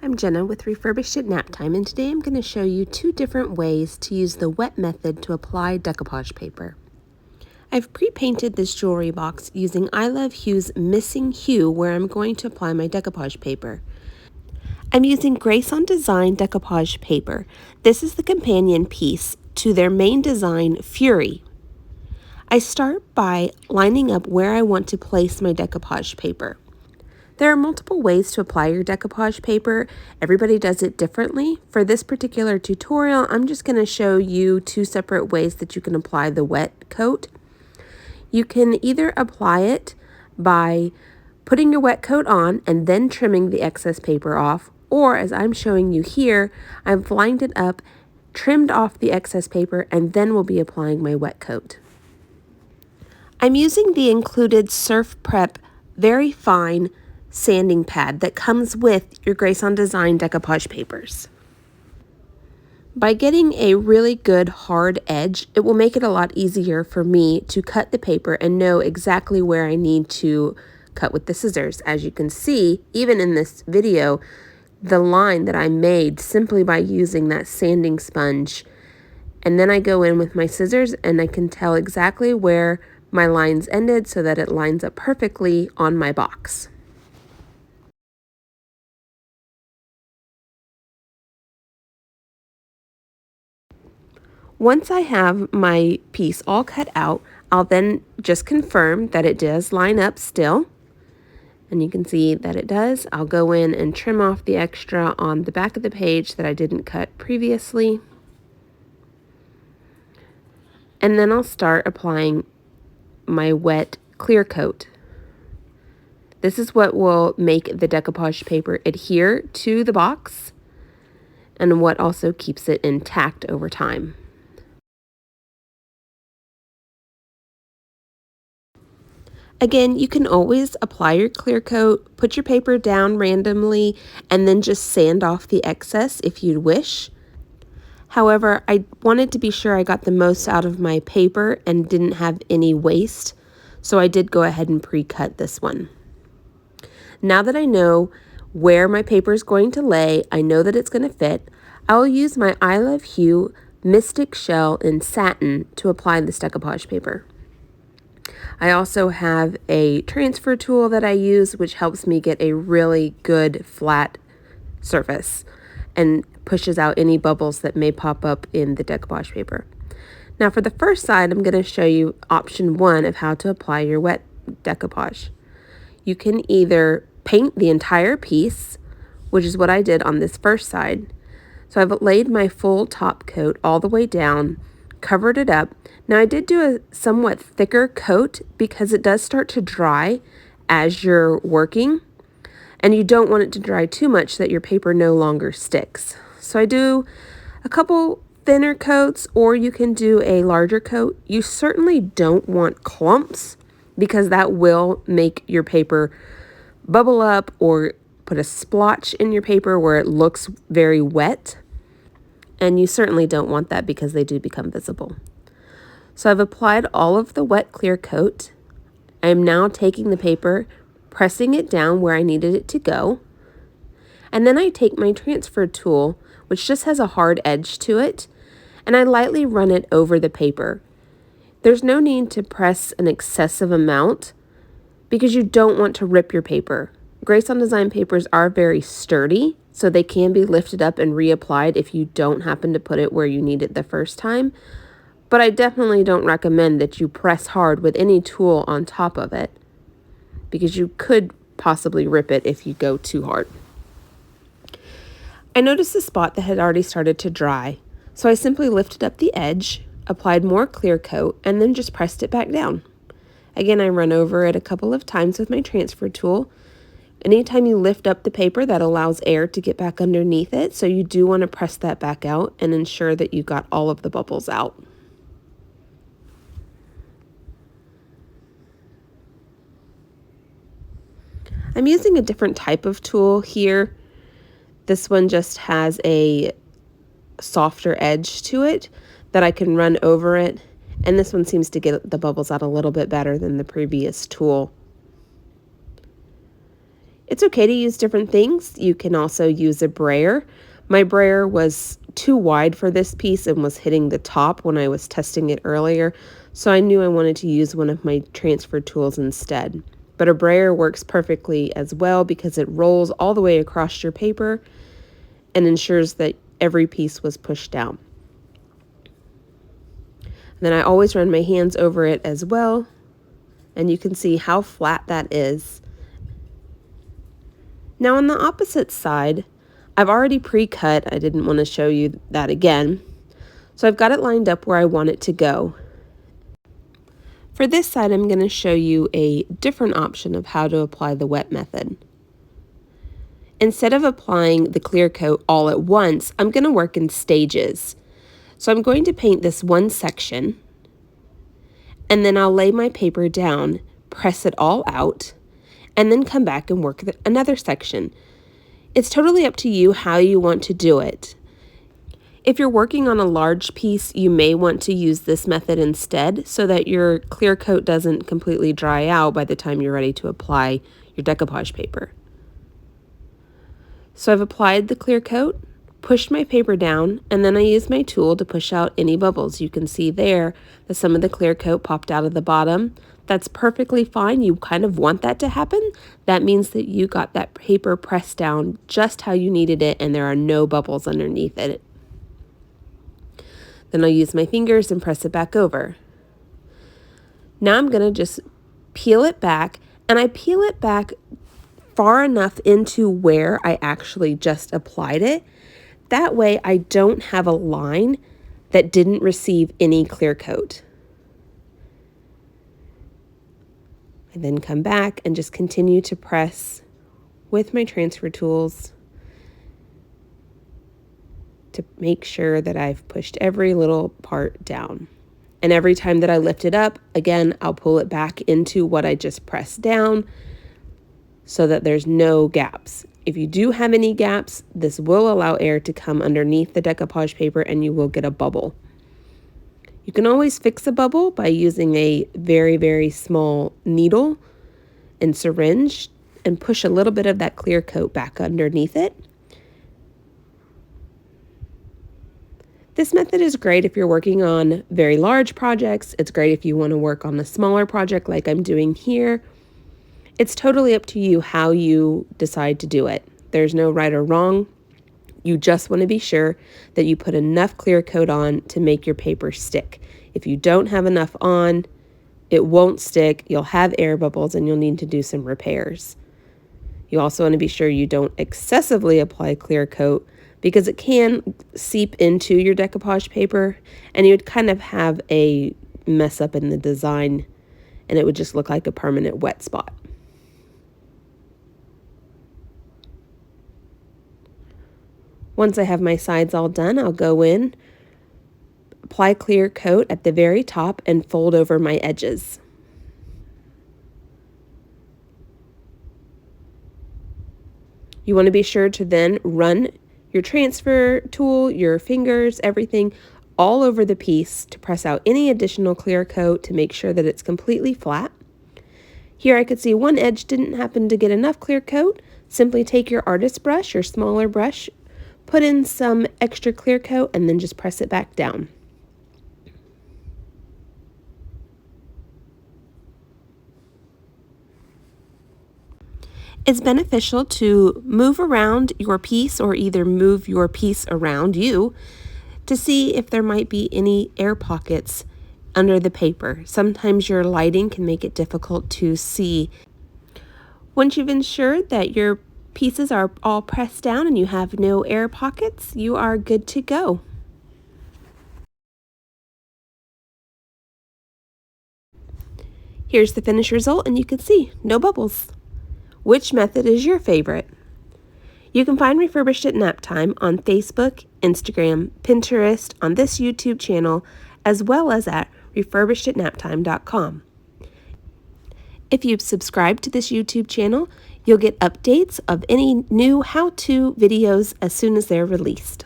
I'm Jenna with Refurbished at Nap Time, and today I'm going to show you two different ways to use the wet method to apply decoupage paper. I've pre-painted this jewelry box using I Love Hue's Missing Hue where I'm going to apply my decoupage paper. I'm using Grace on Design decoupage paper. This is the companion piece to their main design, Fury. I start by lining up where I want to place my decoupage paper. There are multiple ways to apply your decoupage paper. Everybody does it differently. For this particular tutorial, I'm just going to show you two separate ways that you can apply the wet coat. You can either apply it by putting your wet coat on and then trimming the excess paper off, or as I'm showing you here, I've lined it up, trimmed off the excess paper, and then will be applying my wet coat. I'm using the included Surf Prep Very Fine sanding pad that comes with your Grace on Design decoupage papers. By getting a really good hard edge, it will make it a lot easier for me to cut the paper and know exactly where I need to cut with the scissors. As you can see, even in this video, the line that I made simply by using that sanding sponge, and then I go in with my scissors and I can tell exactly where my lines ended so that it lines up perfectly on my box. Once I have my piece all cut out, I'll then just confirm that it does line up still. And you can see that it does. I'll go in and trim off the extra on the back of the page that I didn't cut previously. And then I'll start applying my wet clear coat. This is what will make the decoupage paper adhere to the box and what also keeps it intact over time. Again, you can always apply your clear coat, put your paper down randomly, and then just sand off the excess if you'd wish. However, I wanted to be sure I got the most out of my paper and didn't have any waste, so I did go ahead and pre-cut this one. Now that I know where my paper is going to lay, I know that it's going to fit, I'll use my I Love Hue Mystic Shell in satin to apply this decoupage paper. I also have a transfer tool that I use, which helps me get a really good flat surface and pushes out any bubbles that may pop up in the decoupage paper. Now for the first side, I'm going to show you option 1 of how to apply your wet decoupage. You can either paint the entire piece, which is what I did on this first side. So I've laid my full top coat all the way down, covered it up. Now I did do a somewhat thicker coat because it does start to dry as you're working, and you don't want it to dry too much so that your paper no longer sticks. So I do a couple thinner coats, or you can do a larger coat. You certainly don't want clumps because that will make your paper bubble up or put a splotch in your paper where it looks very wet. And you certainly don't want that because they do become visible. So I've applied all of the wet clear coat. I am now taking the paper, pressing it down where I needed it to go. And then I take my transfer tool, which just has a hard edge to it, and I lightly run it over the paper. There's no need to press an excessive amount because you don't want to rip your paper. Grace on Design papers are very sturdy, so they can be lifted up and reapplied if you don't happen to put it where you need it the first time. But I definitely don't recommend that you press hard with any tool on top of it because you could possibly rip it if you go too hard. I noticed a spot that had already started to dry, so I simply lifted up the edge, applied more clear coat, and then just pressed it back down. Again, I run over it a couple of times with my transfer tool. Anytime you lift up the paper, that allows air to get back underneath it, so you do want to press that back out and ensure that you got all of the bubbles out. I'm using a different type of tool here. This one just has a softer edge to it that I can run over it, and this one seems to get the bubbles out a little bit better than the previous tool. It's okay to use different things. You can also use a brayer. My brayer was too wide for this piece and was hitting the top when I was testing it earlier, so I knew I wanted to use one of my transfer tools instead. But a brayer works perfectly as well because it rolls all the way across your paper and ensures that every piece was pushed down. And then I always run my hands over it as well, and you can see how flat that is. Now on the opposite side, I've already pre-cut. I didn't want to show you that again. So I've got it lined up where I want it to go. For this side, I'm going to show you a different option of how to apply the wet method. Instead of applying the clear coat all at once, I'm going to work in stages. So I'm going to paint this one section, and then I'll lay my paper down, press it all out, and then come back and work another section. It's totally up to you how you want to do it. If you're working on a large piece, you may want to use this method instead so that your clear coat doesn't completely dry out by the time you're ready to apply your decoupage paper. So I've applied the clear coat, pushed my paper down, and then I used my tool to push out any bubbles. You can see there that some of the clear coat popped out of the bottom. That's perfectly fine. You kind of want that to happen. That means that you got that paper pressed down just how you needed it and there are no bubbles underneath it. Then I'll use my fingers and press it back over. Now I'm going to just peel it back, and I peel it back far enough into where I actually just applied it. That way I don't have a line that didn't receive any clear coat. I then come back and just continue to press with my transfer tools to make sure that I've pushed every little part down. And every time that I lift it up, again, I'll pull it back into what I just pressed down so that there's no gaps. If you do have any gaps, this will allow air to come underneath the decoupage paper and you will get a bubble. You can always fix a bubble by using a very, very small needle and syringe and push a little bit of that clear coat back underneath it. This method is great if you're working on very large projects. It's great if you want to work on a smaller project like I'm doing here. It's totally up to you how you decide to do it. There's no right or wrong. You just want to be sure that you put enough clear coat on to make your paper stick. If you don't have enough on, it won't stick. You'll have air bubbles and you'll need to do some repairs. You also want to be sure you don't excessively apply clear coat because it can seep into your decoupage paper and you would kind of have a mess up in the design and it would just look like a permanent wet spot. Once I have my sides all done, I'll go in, apply clear coat at the very top, and fold over my edges. You want to be sure to then run your transfer tool, your fingers, everything all over the piece to press out any additional clear coat to make sure that it's completely flat. Here I could see one edge didn't happen to get enough clear coat. Simply take your artist brush, your smaller brush, put in some extra clear coat, and then just press it back down. It's beneficial to move around your piece or either move your piece around you to see if there might be any air pockets under the paper. Sometimes your lighting can make it difficult to see. Once you've ensured that your pieces are all pressed down and you have no air pockets, you are good to go. Here's the finished result and you can see no bubbles. Which method is your favorite? You can find Refurbished at Naptime on Facebook, Instagram, Pinterest, on this YouTube channel, as well as at refurbisheddatnaptime.com. If you've subscribed to this YouTube channel, you'll get updates of any new how-to videos as soon as they're released.